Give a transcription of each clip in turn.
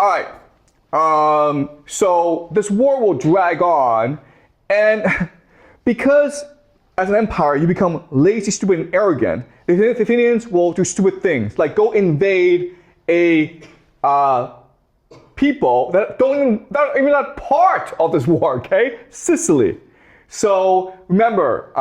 All right. So this war will drag on, and because as an empire you become lazy, stupid, and arrogant, the Athenians will do stupid things like go invade a people that are even not part of this war. Okay, Sicily. So remember,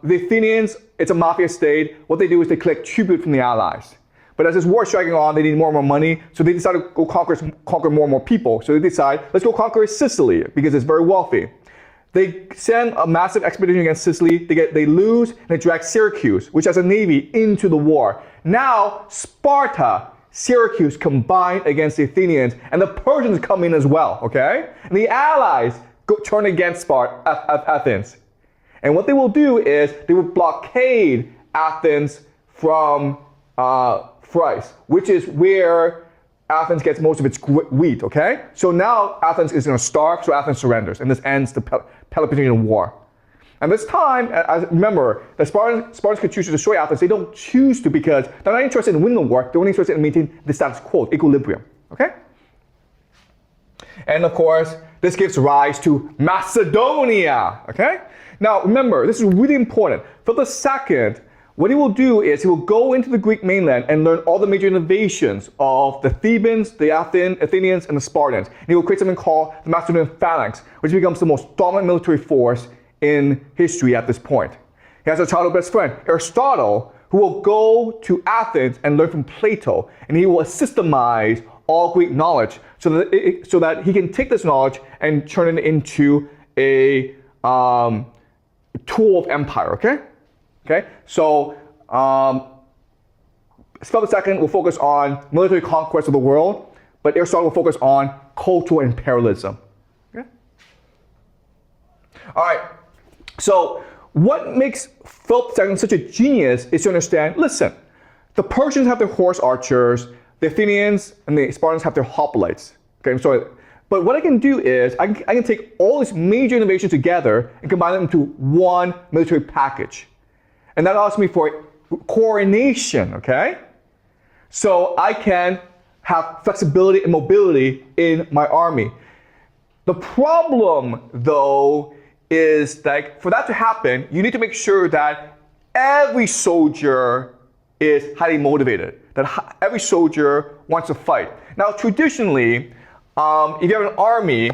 the Athenians, it's a mafia state. What they do is they collect tribute from the allies. But as this war is dragging on, they need more and more money, so they decide to go conquer more and more people. So they decide, let's go conquer Sicily because it's very wealthy. They send a massive expedition against Sicily. They lose, and they drag Syracuse, which has a navy, into the war. Now Sparta, Syracuse combined against the Athenians, and the Persians come in as well. Okay, and the allies turn against Athens. And what they will do is they will blockade Athens from Thrace, which is where Athens gets most of its wheat, okay? So now Athens is going to starve, so Athens surrenders, and this ends the Peloponnesian War. And this time, remember, the Spartans could choose to destroy Athens. They don't choose to because they're not interested in winning the war. They're only interested in maintaining the status quo, equilibrium, okay? And of course, this gives rise to Macedonia, okay? Now, remember, this is really important. Philip II, what he will do is he will go into the Greek mainland and learn all the major innovations of the Thebans, the Athenians, and the Spartans. And he will create something called the Macedonian phalanx, which becomes the most dominant military force in history at this point. He has a childhood best friend, Aristotle, who will go to Athens and learn from Plato, and he will systemize all Greek knowledge so that he can take this knowledge and turn it into a tool of empire, okay? Okay, so Philip II will focus on military conquest of the world, but Aristotle will focus on cultural imperialism. Okay? All right, so what makes Philip II such a genius is to understand, listen, the Persians have their horse archers, the Athenians and the Spartans have their hoplites. Okay, so, but what I can do is I can take all these major innovations together and combine them into one military package. And that allows me for coordination, okay? So I can have flexibility and mobility in my army. The problem, though, is that for that to happen, you need to make sure that every soldier is highly motivated, that every soldier wants to fight. Now, traditionally, if you have an army,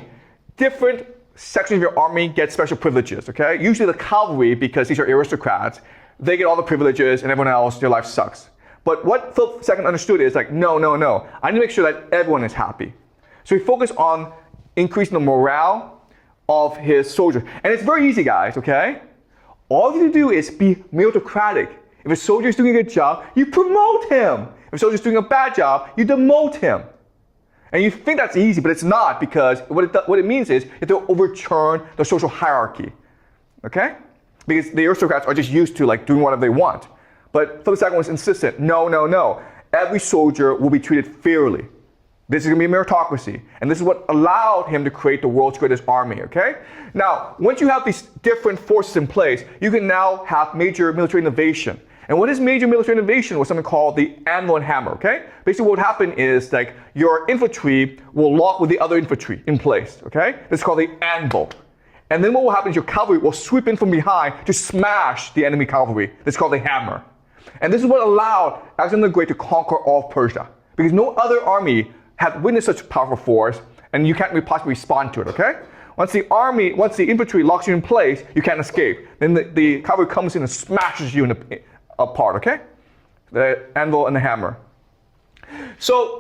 different sections of your army get special privileges, okay? Usually the cavalry, because these are aristocrats, they get all the privileges and everyone else, their life sucks. But what Philip II understood is like, no. I need to make sure that everyone is happy. So he focused on increasing the morale of his soldiers. And it's very easy, guys, okay? All you need to do is be meritocratic. If a soldier is doing a good job, you promote him. If a soldier is doing a bad job, you demote him. And you think that's easy, but it's not, because what it means is you have to overturn the social hierarchy, okay? Because the aristocrats are just used to like doing whatever they want. But Philip II was insistent, no. Every soldier will be treated fairly. This is going to be a meritocracy. And this is what allowed him to create the world's greatest army, okay? Now, once you have these different forces in place, you can now have major military innovation. And what is major military innovation was something called the anvil and hammer, okay? Basically what would happen is like your infantry will lock with the other infantry in place, okay? This is called the anvil. And then what will happen is your cavalry will sweep in from behind to smash the enemy cavalry. This is called the hammer. And this is what allowed Alexander the Great to conquer all of Persia. Because no other army had witnessed such a powerful force, and you can't really possibly respond to it, okay? Once the infantry locks you in place, you can't escape. Then the cavalry comes in and smashes you apart, okay? The anvil and the hammer. So